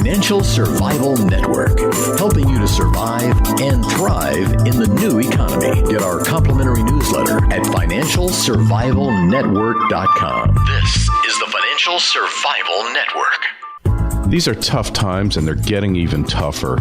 Financial Survival Network, helping you to survive and thrive in the new economy. Get our complimentary newsletter at financialsurvivalnetwork.com. This is the Financial Survival Network. These are tough times, and they're getting even tougher.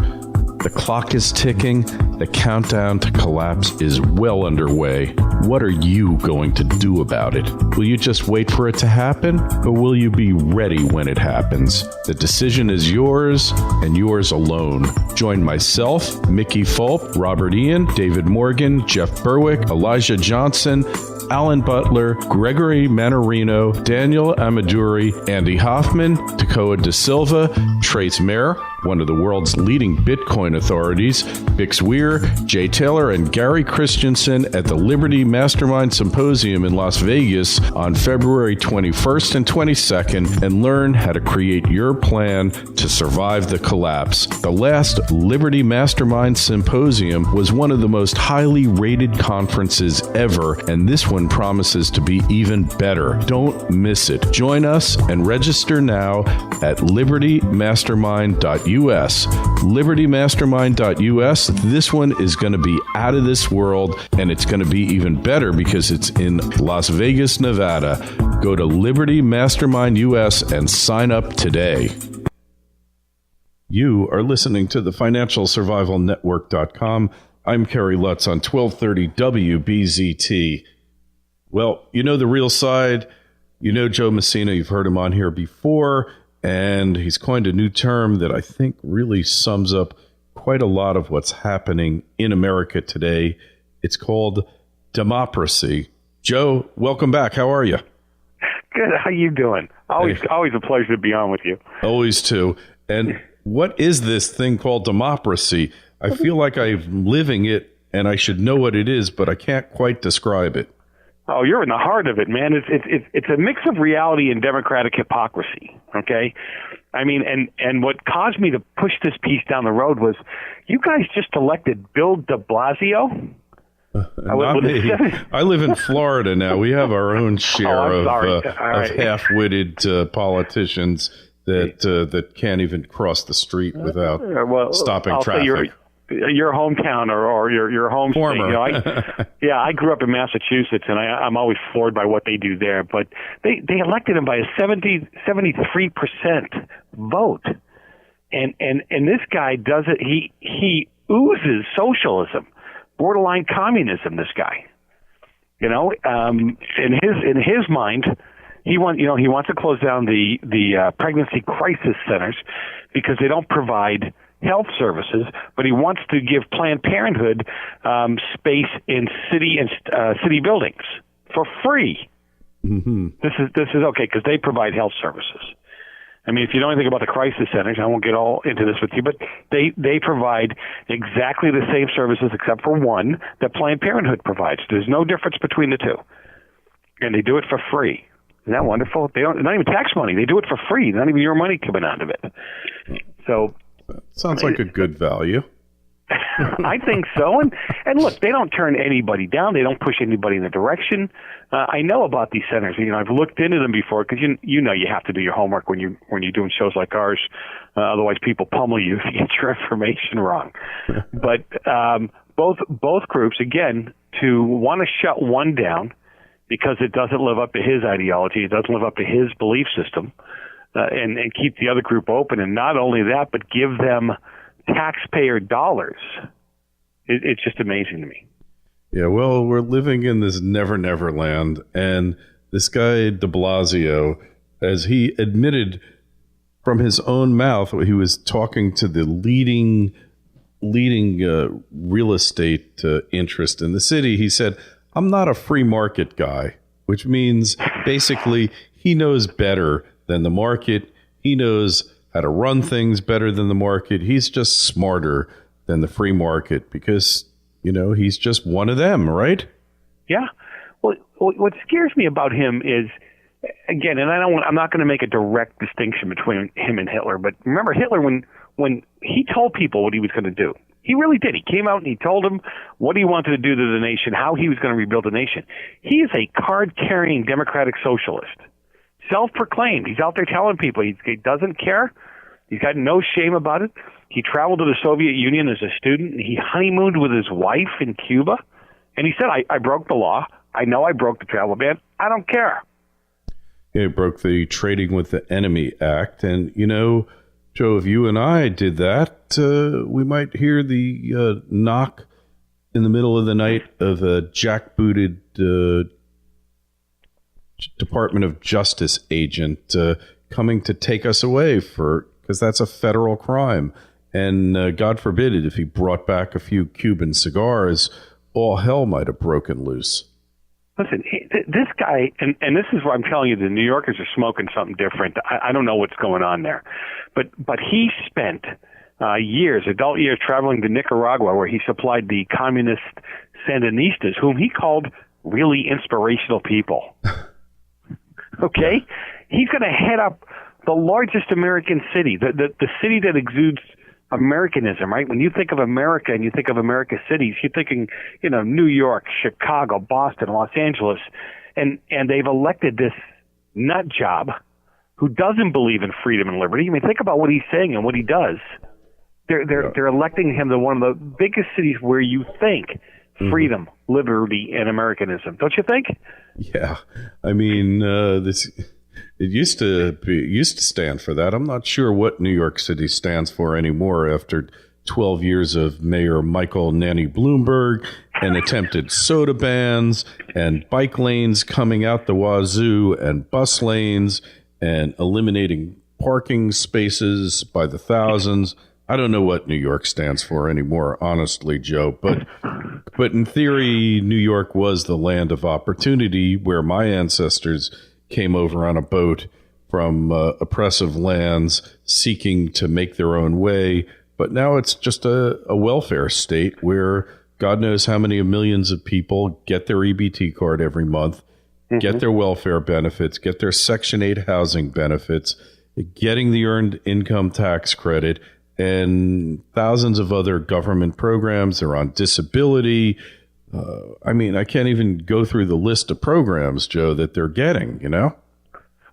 The clock is ticking. The countdown to collapse is well underway. What are you going to do about it? Will you just wait for it to happen, or will you be ready when it happens? The decision is yours, and yours alone. Join myself, Mickey Fulp, Robert Ian, David Morgan, Jeff Berwick, Elijah Johnson, Alan Butler, Gregory Manarino, Daniel Amaduri, Andy Hoffman, Tekoa Da Silva, Trace Mayer, one of the world's leading Bitcoin authorities, Bix Weir, Jay Taylor, and Gary Christensen at the Liberty Mastermind Symposium in Las Vegas on February 21st and 22nd, and learn how to create your plan to survive the collapse. The last Liberty Mastermind Symposium was one of the most highly rated conferences ever, and this one promises to be even better. Don't miss it. Join us and register now at libertymastermind.us. libertymastermind.us. This one is going to be out of this world, and it's going to be even better because it's in Las Vegas, Nevada. Go to Liberty Mastermind US and sign up today. You are listening to the FinancialSurvivalNetwork.com. I'm Kerry Lutz on 1230 WBZT. Well, you know the real side. You know Joe Messina. You've heard him on here before, and he's coined a new term that I think really sums up quite a lot of what's happening in America today. It's called Demopracy. Joe, welcome back. How are you? Good. How you doing? Always a pleasure to be on with you. Always too. And what is this thing called Demopracy? I feel like I'm living it, and I should know what it is, but I can't quite describe it. Oh, you're in the heart of it, man. It's a mix of reality and democratic hypocrisy. Okay, I mean, and what caused me to push this piece down the road was you guys just elected Bill de Blasio. Not me. I live in Florida now. We have our own share of half-witted politicians that can't even cross the street without stopping traffic. Your hometown or your home Former. state. You know, I grew up in Massachusetts, and I'm always floored by what they do there. But they elected him by a 73% vote, and this guy does it. He oozes socialism, borderline communism. This guy, in his mind, he wants to close down the pregnancy crisis centers because they don't provide health services, but he wants to give Planned Parenthood space in city buildings for free. Mm-hmm. This is okay because they provide health services. I mean, if you know anything about the crisis centers, I won't get all into this with you, but they provide exactly the same services except for one that Planned Parenthood provides. There's no difference between the two, and they do it for free. Isn't that wonderful? They're not even tax money. They do it for free. Not even your money coming out of it. So. Sounds like a good value. I think so. And look, they don't turn anybody down. They don't push anybody in the direction. I know about these centers. I've looked into them before because you have to do your homework when you're doing shows like ours. Otherwise, people pummel you if you get your information wrong. But both groups, again, to want to shut one down because it doesn't live up to his ideology, it doesn't live up to his belief system. And keep the other group open, and not only that, but give them taxpayer dollars. It's just amazing to me. Yeah, well, we're living in this never land, and this guy de Blasio, as he admitted from his own mouth, he was talking to the leading real estate interest in the city. He said, "I'm not a free market guy," which means basically he knows better than the market. He knows how to run things better than the market. He's just smarter than the free market because, he's just one of them, right? Yeah. Well, what scares me about him is, again, and I'm not going to make a direct distinction between him and Hitler, but remember Hitler, when he told people what he was going to do, he really did. He came out and he told them what he wanted to do to the nation, how he was going to rebuild the nation. He is a card-carrying democratic socialist. Self-proclaimed. He's out there telling people he doesn't care He's got no shame about it. He traveled to the Soviet Union as a student, and he honeymooned with his wife in Cuba. And he said, I broke the law. I know I broke the travel ban. I don't care. Yeah, he broke the Trading with the Enemy Act. And, you know, Joe, if you and I did that, we might hear the knock in the middle of the night of a jackbooted Department of Justice agent coming to take us away because that's a federal crime. And God forbid it, if he brought back a few Cuban cigars, all hell might have broken loose. Listen, this guy, and this is what I'm telling you, the New Yorkers are smoking something different. I don't know what's going on there. But he spent adult years, traveling to Nicaragua, where he supplied the communist Sandinistas, whom he called really inspirational people. Okay? He's going to head up the largest American city, the city that exudes Americanism, right? When you think of America and you think of America's cities, you're thinking, New York, Chicago, Boston, Los Angeles, and they've elected this nut job who doesn't believe in freedom and liberty. I mean, think about what he's saying and what he does. They're electing him to one of the biggest cities where you think freedom, liberty, and Americanism. Don't you think? Yeah, I mean, It used to stand for that. I'm not sure what New York City stands for anymore after 12 years of Mayor Michael Nanny Bloomberg and attempted soda bans and bike lanes coming out the wazoo and bus lanes and eliminating parking spaces by the thousands. I don't know what New York stands for anymore, honestly, Joe. But in theory, New York was the land of opportunity where my ancestors came over on a boat from oppressive lands seeking to make their own way. But now it's just a welfare state where God knows how many millions of people get their EBT card every month, get their welfare benefits, get their Section 8 housing benefits, getting the earned income tax credit, and thousands of other government programs. They're on disability. I mean, I can't even go through the list of programs, Joe, that they're getting,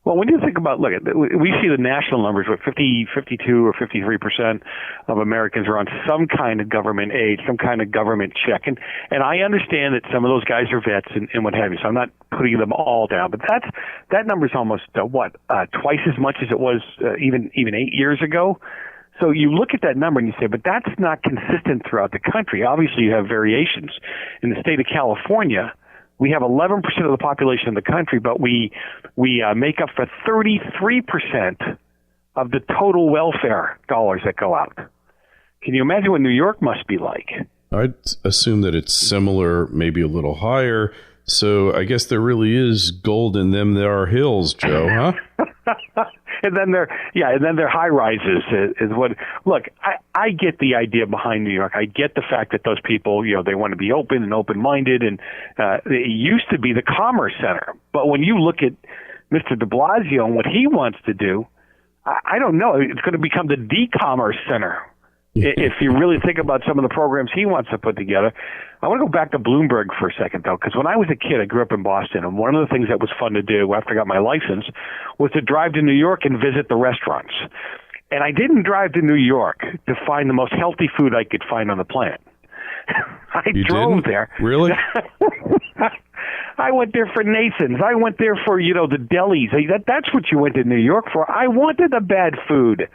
Well, when you think about, we see the national numbers where 52 or 53% of Americans are on some kind of government aid, some kind of government check. And I understand that some of those guys are vets and what have you, so I'm not putting them all down. But that number's almost, twice as much as it was even 8 years ago. So you look at that number and you say, but that's not consistent throughout the country. Obviously, you have variations. In the state of California, we have 11% of the population of the country, but we make up for 33% of the total welfare dollars that go out. Can you imagine what New York must be like? I'd assume that it's similar, maybe a little higher. So I guess there really is gold in them there hills, Joe, huh? And then their high rises is what. Look, I get the idea behind New York. I get the fact that those people, they want to be open and open-minded, and it used to be the commerce center. But when you look at Mr. de Blasio and what he wants to do, I don't know. It's going to become the de-commerce center. If you really think about some of the programs he wants to put together. I want to go back to Bloomberg for a second, though, because when I was a kid, I grew up in Boston, and one of the things that was fun to do after I got my license was to drive to New York and visit the restaurants. And I didn't drive to New York to find the most healthy food I could find on the planet. I drove there. Really? I went there for Nathan's. I went there for, the delis. That's what you went to New York for. I wanted the bad food.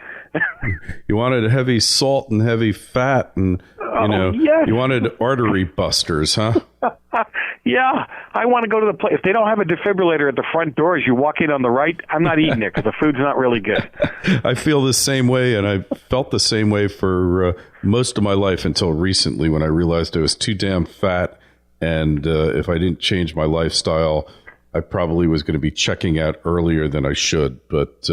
You wanted heavy salt and heavy fat, and yes. You wanted artery busters, huh? Yeah, I want to go to the place. If they don't have a defibrillator at the front door as you walk in on the right, I'm not eating it because the food's not really good. I feel the same way, and I felt the same way for most of my life until recently when I realized I was too damn fat, and if I didn't change my lifestyle, I probably was going to be checking out earlier than I should. But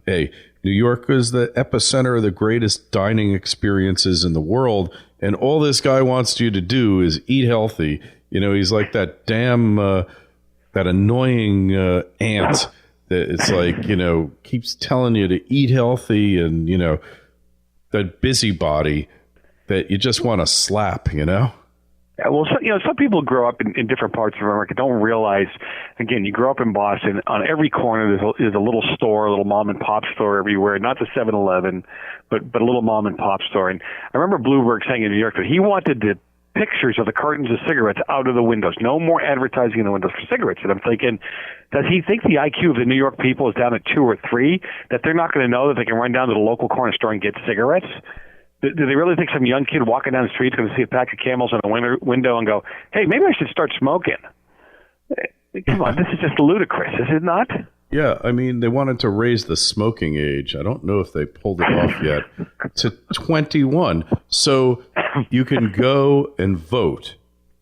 hey, New York is the epicenter of the greatest dining experiences in the world, and all this guy wants you to do is eat healthy. He's like that damn, that annoying aunt that it's like, keeps telling you to eat healthy, and, that busybody that you just want to slap, Yeah, well, some people grow up in different parts of America don't realize. Again, you grow up in Boston. On every corner, there's a little store, a little mom and pop store everywhere. Not the 7-Eleven, but a little mom and pop store. And I remember Bloomberg saying in New York that he wanted the pictures of the cartons of cigarettes out of the windows. No more advertising in the windows for cigarettes. And I'm thinking, does he think the IQ of the New York people is down at 2 or 3? That they're not going to know that they can run down to the local corner store and get cigarettes? Do they really think some young kid walking down the street is going to see a pack of Camels in a window and go, hey, maybe I should start smoking? Come on, this is just ludicrous, is it not? Yeah, I mean, they wanted to raise the smoking age. I don't know if they pulled it off yet, to 21. So you can go and vote.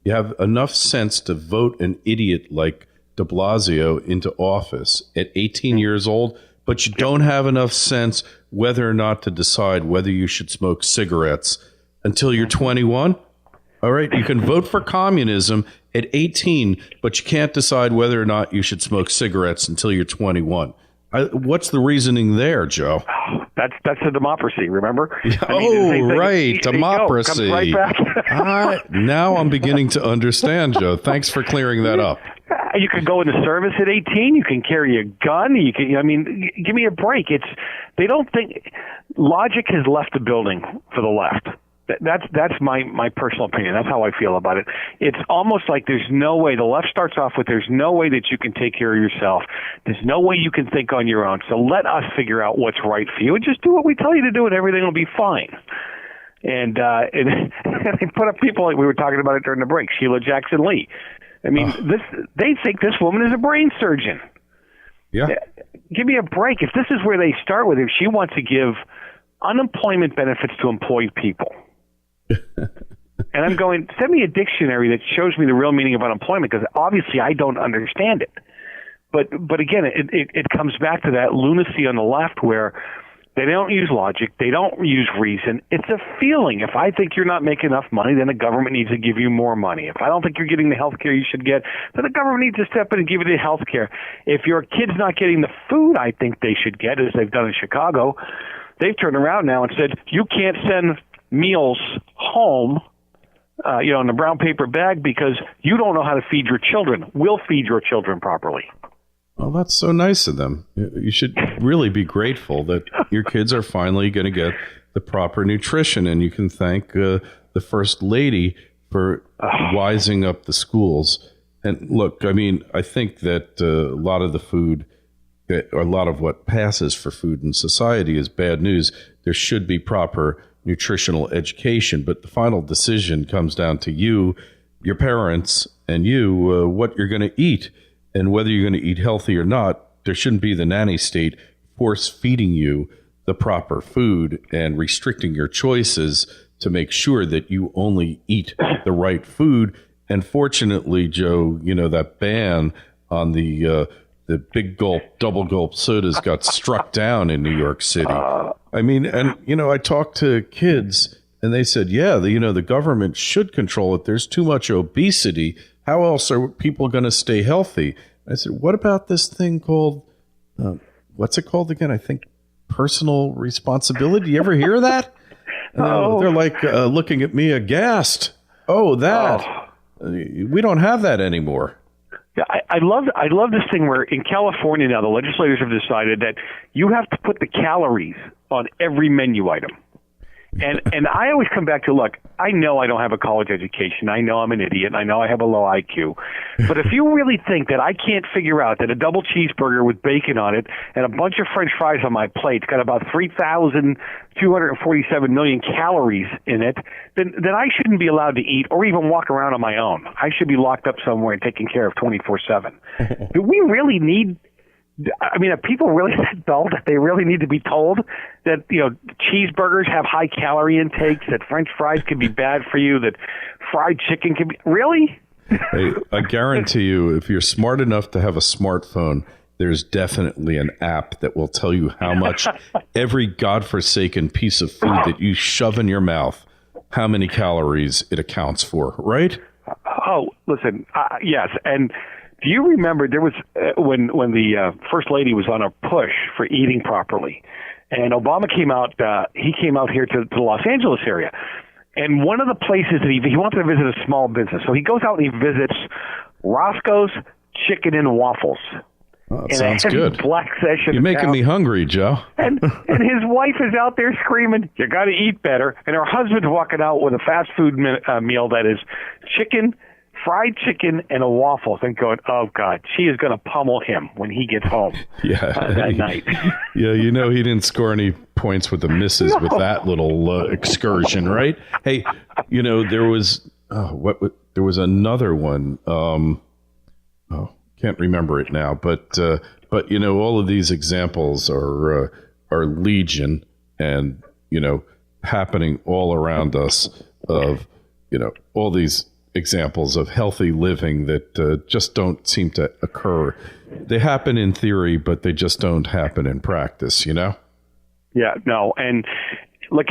You have enough sense to vote an idiot like de Blasio into office at 18 years old, but you don't have enough sense whether or not to decide whether you should smoke cigarettes until you're 21. All right, you can vote for communism at 18, but you can't decide whether or not you should smoke cigarettes until you're 21. What's the reasoning there, Joe? That's a democracy, remember? Right, democracy. Right back. Now I'm beginning to understand, Joe. Thanks for clearing that up. You can go into service at 18. You can carry a gun. You can. I mean, give me a break. They don't think logic has left the building for the left. That's my personal opinion. That's how I feel about it. It's almost like there's no way. The left starts off with there's no way that you can take care of yourself. There's no way you can think on your own. So let us figure out what's right for you and just do what we tell you to do, and everything will be fine. And they put up people like we were talking about it during the break, Sheila Jackson Lee. I mean, they think this woman is a brain surgeon. Yeah. Give me a break. If this is where they start with, if she wants to give unemployment benefits to employed people, and I'm going, send me a dictionary that shows me the real meaning of unemployment, because obviously I don't understand it. But again, it comes back to that lunacy on the left where they don't use logic. They don't use reason. It's a feeling. If I think you're not making enough money, then the government needs to give you more money. If I don't think you're getting the health care you should get, then the government needs to step in and give you the health care. If your kid's not getting the food I think they should get, as they've done in Chicago, they've turned around now and said, you can't send meals home, in a brown paper bag because you don't know how to feed your children. We'll feed your children properly. Well, that's so nice of them. You should really be grateful that your kids are finally going to get the proper nutrition, and you can thank the First Lady for wising up the schools. And look, I mean, I think that a lot of the food, or a lot of what passes for food in society is bad news. There should be proper nutritional education, but the final decision comes down to you, your parents, and you, what you're going to eat. And whether you're going to eat healthy or not, there shouldn't be the nanny state force feeding you the proper food and restricting your choices to make sure that you only eat the right food. And fortunately, Joe, that ban on the big gulp, double gulp sodas got struck down in New York City. I mean, and, I talked to kids and they said, yeah, the government should control it. There's too much obesity. How else are people going to stay healthy? I said, what about this thing called, what's it called again? I think personal responsibility. You ever hear that? They're like looking at me aghast. Oh, that. We don't have that anymore. Yeah, I love this thing where in California now the legislators have decided that you have to put the calories on every menu item. And I always come back to, look, I know I don't have a college education. I know I'm an idiot. I know I have a low IQ. But if you really think that I can't figure out that a double cheeseburger with bacon on it and a bunch of French fries on my plate's got about 3,247 million calories in it, then I shouldn't be allowed to eat or even walk around on my own. I should be locked up somewhere and taken care of 24/7. Do we really need... I mean, are people really that dull that they really need to be told that, cheeseburgers have high calorie intakes, that French fries can be bad for you, that fried chicken can be... Really? Hey, I guarantee you, if you're smart enough to have a smartphone, there's definitely an app that will tell you how much every godforsaken piece of food that you shove in your mouth, how many calories it accounts for, right? Oh, listen, yes, and... Do you remember there was when the First Lady was on a push for eating properly, and Obama came out? He came out here to the Los Angeles area, And one of the places that he wanted to visit a small business. So he goes out and he visits Roscoe's Chicken and Waffles. Oh, that sounds good. Black session. You're making me hungry, Joe. and his wife is out there screaming, "You got to eat better." And her husband's walking out with a fast food meal that is fried chicken and a waffle, and going, "Oh God, she is going to pummel him when he gets home." That night. Yeah, he didn't score any points with the misses with that little excursion, right? Hey, there was there was another one. Can't remember it now, but all of these examples are legion, and happening all around us of all these examples of healthy living that just don't seem to occur. They happen in theory, but they just don't happen in practice, Yeah, no. And look,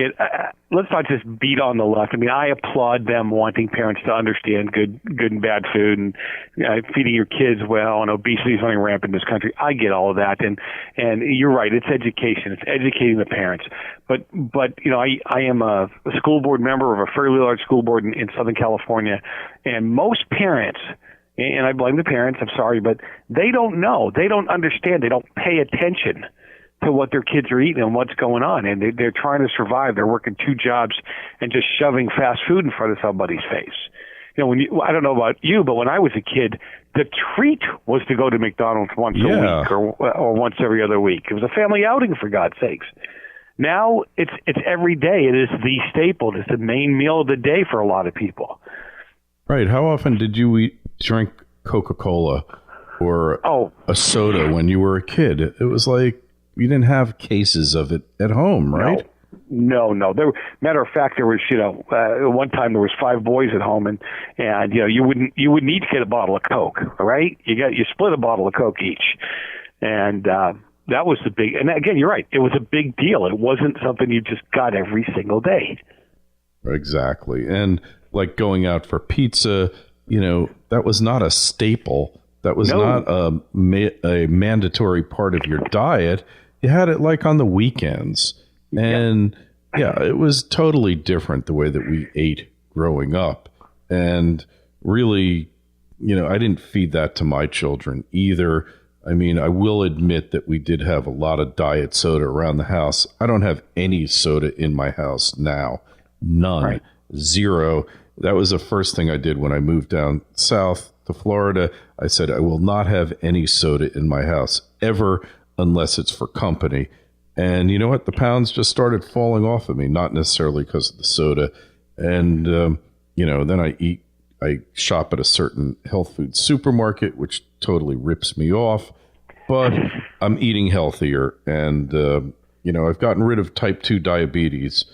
let's not just beat on the left. I mean, I applaud them wanting parents to understand good and bad food and feeding your kids well, and obesity is running rampant in this country. I get all of that. And you're right. It's education. It's educating the parents. But I am a school board member of a fairly large school board in Southern California, and most parents, and I blame the parents, I'm sorry, but they don't know. They don't understand. They don't pay attention to what their kids are eating and what's going on. And they're trying to survive. They're working 2 jobs and just shoving fast food in front of somebody's face. I don't know about you, but when I was a kid, the treat was to go to McDonald's once a week or once every other week. It was a family outing, for God's sakes. Now it's every day. It is the staple. It's the main meal of the day for a lot of people. Right. How often did you drink Coca-Cola or a soda when you were a kid? It was like you didn't have cases of it at home, right? No. Matter of fact, there was, one time there was 5 boys at home, and you wouldn't need to get a bottle of Coke, right? You split a bottle of Coke each, and that was the big. And again, you're right. It was a big deal. It wasn't something you just got every single day. Exactly, and like going out for pizza, that was not a staple. That was not a mandatory part of your diet. You had it like on the weekends. And it was totally different the way that we ate growing up. And really, I didn't feed that to my children either. I mean, I will admit that we did have a lot of diet soda around the house. I don't have any soda in my house now. None. Right. Zero. That was the first thing I did when I moved down south to Florida. I said, I will not have any soda in my house ever unless it's for company. And you know what? The pounds just started falling off of me, not necessarily because of the soda. And, then I shop at a certain health food supermarket, which totally rips me off. But I'm eating healthier. And, I've gotten rid of type 2 diabetes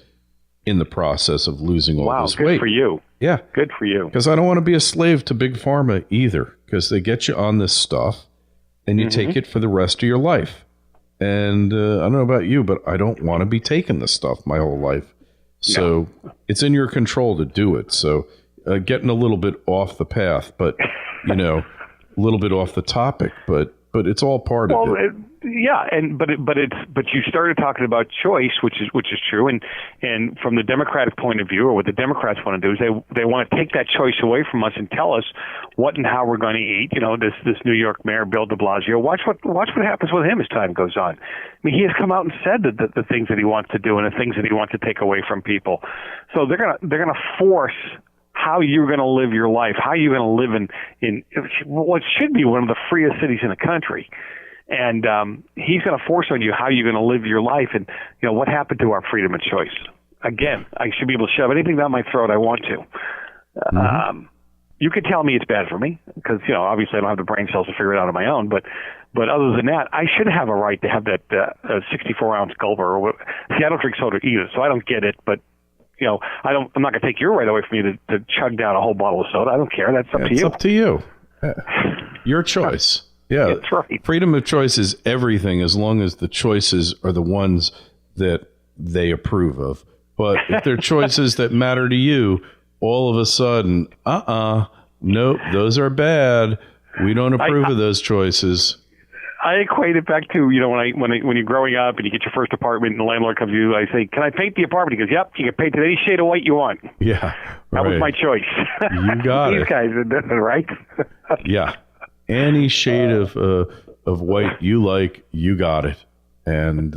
in the process of losing all this weight. Wow, good for you. Yeah. Good for you. Because I don't want to be a slave to Big Pharma either, because they get you on this stuff and you take it for the rest of your life. And I don't know about you, but I don't want to be taking this stuff my whole life. So it's in your control to do it. So getting a little bit off the path, but, a little bit off the topic, but it's all part of it. But you started talking about choice, which is true, and from the Democratic point of view, or what the Democrats want to do is they want to take that choice away from us and tell us what and how we're going to eat. This New York Mayor Bill de Blasio. Watch what happens with him as time goes on. I mean, he has come out and said that the things that he wants to do and the things that he wants to take away from people. So they're gonna force how you're going to live your life, how you're going to live in what should be one of the freest cities in the country. And he's going to force on you how you're going to live your life. And, what happened to our freedom of choice? Again, I should be able to shove anything down my throat I want to. You could tell me it's bad for me because, obviously I don't have the brain cells to figure it out on my own. But other than that, I should have a right to have that 64-ounce gulper. See, I don't drink soda either, so I don't get it. But I'm not going to take your right away from you to chug down a whole bottle of soda. I don't care. That's up to you. It's up to you. Your choice. Yeah. That's right. Freedom of choice is everything as long as the choices are the ones that they approve of. But if they're choices that matter to you, all of a sudden, nope, those are bad. We don't approve of those choices. I equate it back to, when you're growing up and you get your first apartment and the landlord comes to you, I say, can I paint the apartment? He goes, yep, you can paint it any shade of white you want. Yeah. That was my choice. You got These it. guys are doing it, right? Yeah. Any shade of white you like, you got it. And,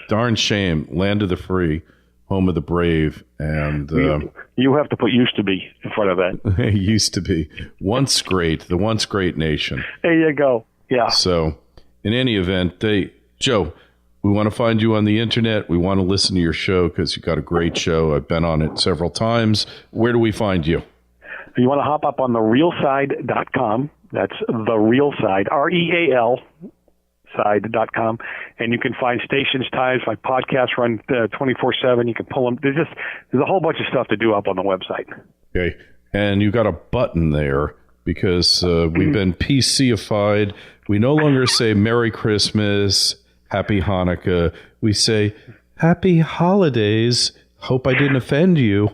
darn shame. Land of the free, home of the brave. And you have to put used to be in front of that. Used to be. Once great. The once great nation. There you go. Yeah. So, in any event, Joe, we want to find you on the internet. We want to listen to your show because you've got a great show. I've been on it several times. Where do we find you? You want to hop up on therealside.com. That's the real side, REAL side.com, and you can find stations, times. My podcasts run 24/7. You can pull them. There's a whole bunch of stuff to do up on the website. Okay, and you got a button there because we've been PC-ified. We no longer say Merry Christmas, Happy Hanukkah. We say Happy Holidays. Hope I didn't offend you.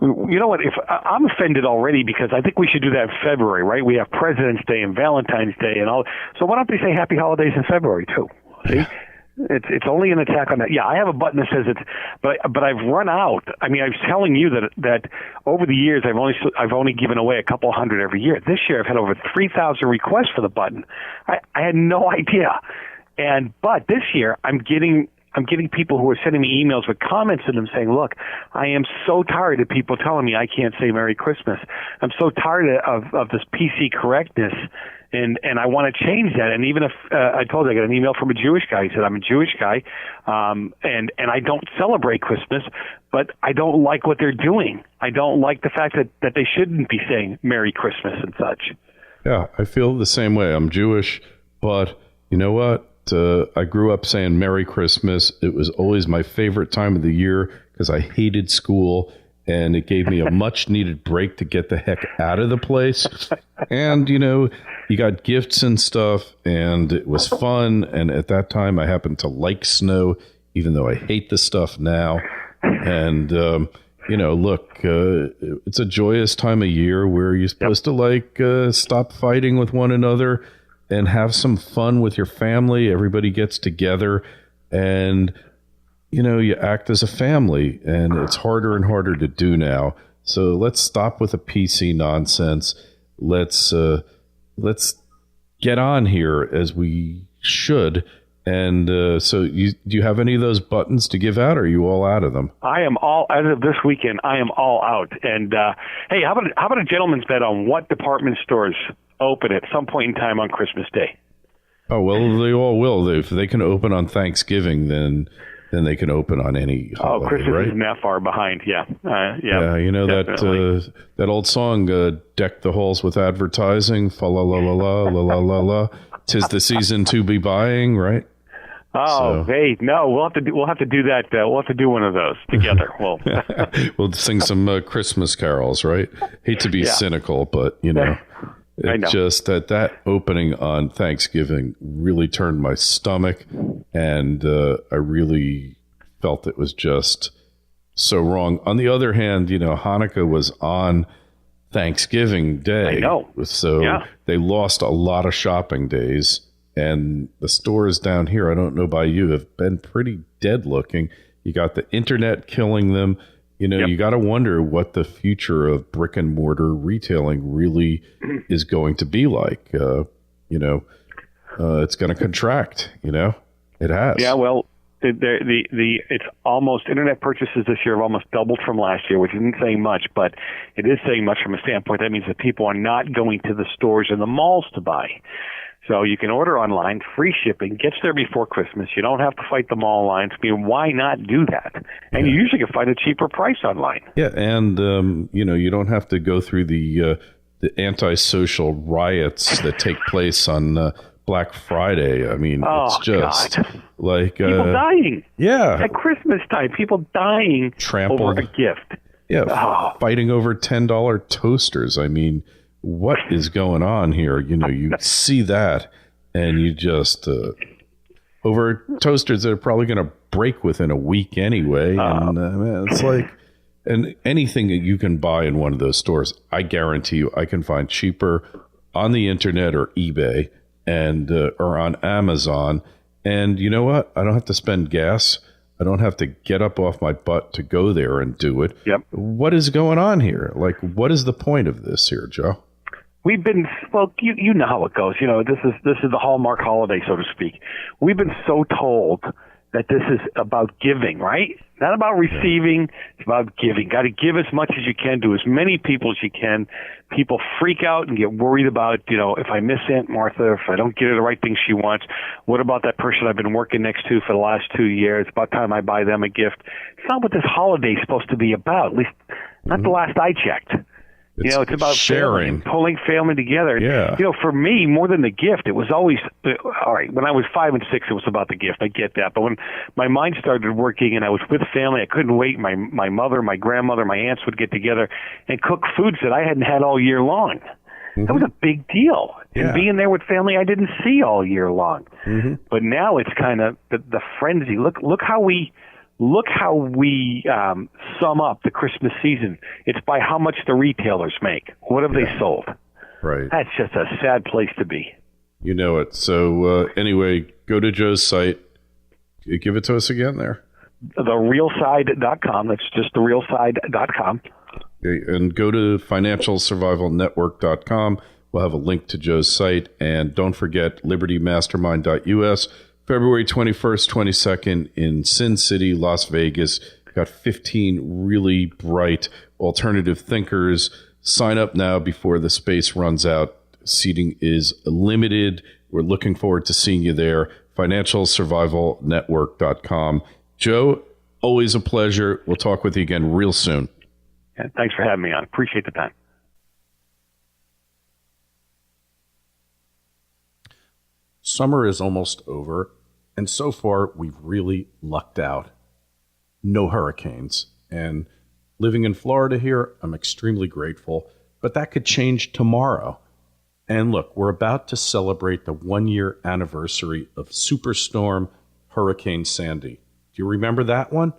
You know what? If I'm offended already because I think we should do that in February, right? We have President's Day and Valentine's Day and all. So why don't they say Happy Holidays in February too? See, it's only an attack on that. Yeah, I have a button that says it's, but I've run out. I mean, I was telling you that over the years I've only given away a couple hundred every year. This year I've had over 3,000 requests for the button. I had no idea, but this year I'm getting people who are sending me emails with comments in them saying, look, I am so tired of people telling me I can't say Merry Christmas. I'm so tired of this PC correctness, and I want to change that. And even if I told you, I got an email from a Jewish guy. He said, I'm a Jewish guy, and I don't celebrate Christmas, but I don't like what they're doing. I don't like the fact that they shouldn't be saying Merry Christmas and such. Yeah, I feel the same way. I'm Jewish, but you know what? I grew up saying Merry Christmas. It was always my favorite time of the year because I hated school, and it gave me a much-needed break to get the heck out of the place. And, you got gifts and stuff, and it was fun. And at that time, I happened to like snow, even though I hate the stuff now. And, look, it's a joyous time of year where you're supposed to, stop fighting with one another and have some fun with your family. Everybody gets together and, you act as a family, and it's harder and harder to do now. So let's stop with the PC nonsense. Let's get on here as we should. And so do you have any of those buttons to give out, or are you all out of them? I am all, as of this weekend, I am all out. And, hey, how about a gentleman's bet on what department stores open at some point in time on Christmas Day? Oh, well, they all will. If they can open on Thanksgiving, then they can open on any holiday, Christmas right? isn't that far behind. Yeah. Yeah, that old song, Deck the Halls with Advertising, fa la la la la la la la la, 'tis the season to be buying, right? Oh, hey, no, we'll have to do that. We'll have to do one of those together. We'll sing some Christmas carols, right? Hate to be cynical, but it's just that opening on Thanksgiving really turned my stomach, and I really felt it was just so wrong. On the other hand, Hanukkah was on Thanksgiving Day. I know. So they lost a lot of shopping days. And the stores down here, I don't know by you, have been pretty dead looking. You got the internet killing them. You got to wonder what the future of brick and mortar retailing really is going to be like. It's going to contract. It has. Yeah, well, it's almost, internet purchases this year have almost doubled from last year, which isn't saying much, but it is saying much from a standpoint. That means that people are not going to the stores and the malls to buy. So you can order online, free shipping, gets there before Christmas. You don't have to fight the mall lines. I mean, why not do that? And you usually can find a cheaper price online. Yeah, and you don't have to go through the antisocial riots that take place on Black Friday. I mean, it's just like people dying. Yeah, at Christmas time, people dying over a gift. Yeah, fighting over $10 toasters. I mean, what is going on here? You see that, and you just over toasters that are probably going to break within a week anyway. And it's like, and anything that you can buy in one of those stores, I guarantee you, I can find cheaper on the internet or eBay. and or on Amazon. And you know what? I don't have to spend gas. I don't have to get up off my butt to go there and do it. Yep. What is going on here? Like, what is the point of this here, Joe? We've been, well, you know how it goes. You know, this is the Hallmark holiday, so to speak. We've been so told that this is about giving, right? Not about receiving. It's about giving. Got to give as much as you can to as many people as you can. People freak out and get worried about, you know, if I miss Aunt Martha, if I don't get her the right thing she wants, what about that person I've been working next to for the last 2 years? It's about time I buy them a gift. It's not what this holiday is supposed to be about, at least not the last I checked. It's about sharing, pulling family together. Yeah. You know, for me, more than the gift, it was always, all right, when I was 5 and 6, it was about the gift. I get that. But when my mind started working and I was with family, I couldn't wait. My mother, my grandmother, my aunts would get together and cook foods that I hadn't had all year long. Mm-hmm. That was a big deal. Yeah. And being there with family I didn't see all year long. Mm-hmm. But now it's kind of the frenzy. Look how we sum up the Christmas season. It's by how much the retailers make. What have they sold? Right. That's just a sad place to be. You know it. So anyway, go to Joe's site. Give it to us again there. TheRealSide.com. That's just TheRealSide.com. Okay, and go to FinancialSurvivalNetwork.com. We'll have a link to Joe's site. And don't forget LibertyMastermind.us. February 21st, 22nd in Sin City, Las Vegas. Got 15 really bright alternative thinkers. Sign up now before the space runs out. Seating is limited. We're looking forward to seeing you there. FinancialSurvivalNetwork.com. Joe, always a pleasure. We'll talk with you again real soon. Yeah, thanks for having me on. Appreciate the time. Summer is almost over, and so far we've really lucked out. No hurricanes. And living in Florida here, I'm extremely grateful, but that could change tomorrow. And look, we're about to celebrate the 1-year anniversary of Superstorm Hurricane Sandy. Do you remember that one?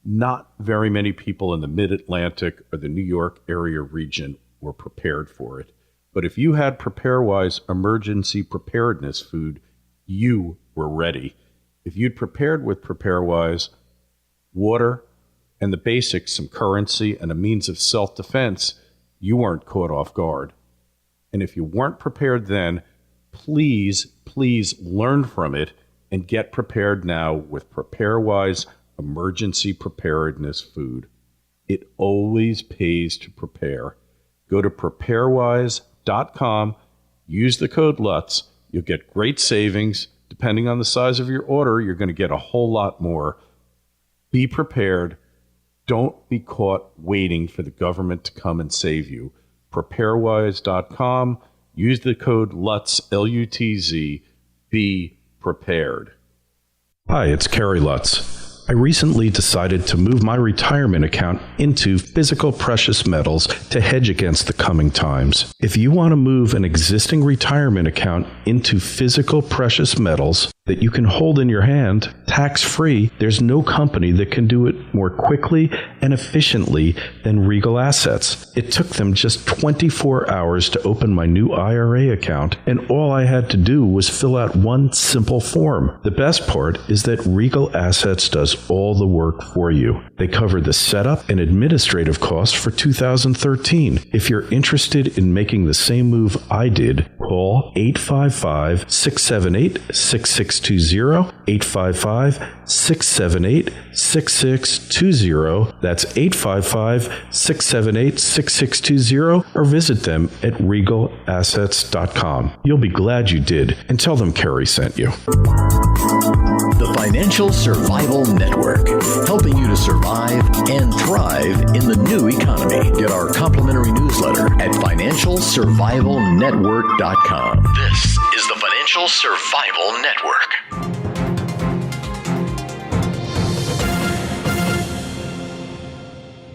Not very many people in the Mid-Atlantic or the New York area region were prepared for it. But if you had PrepareWise emergency preparedness food, you were ready. If you'd prepared with PrepareWise, water and the basics, some currency and a means of self-defense, you weren't caught off guard. And if you weren't prepared then, please learn from it and get prepared now with PrepareWise emergency preparedness food. It always pays to prepare. Go to preparewise.com, use the code Lutz. You'll get great savings. Depending on the size of your order, you're going to get a whole lot more. Be prepared. Don't be caught waiting for the government to come and save you. Preparewise.com. Use the code Lutz, L-U-T-Z. Be prepared. Hi, it's Kerry Lutz. I recently decided to move my retirement account into physical precious metals to hedge against the coming times. If you want to move an existing retirement account into physical precious metals that you can hold in your hand, tax-free, there's no company that can do it more quickly and efficiently than Regal Assets. It took them just 24 hours to open my new IRA account, and all I had to do was fill out one simple form. The best part is that Regal Assets does all the work for you. They cover the setup and administrative costs for 2013. If you're interested in making the same move I did, call 855-678-6620, 855-678-6620. That's 855-678-6620, or visit them at regalassets.com. You'll be glad you did, and tell them Kerry sent you. The Financial Survival Network, helping you to survive and thrive in the new economy. Get our complimentary newsletter at financialsurvivalnetwork.com. This is the Financial Survival Network.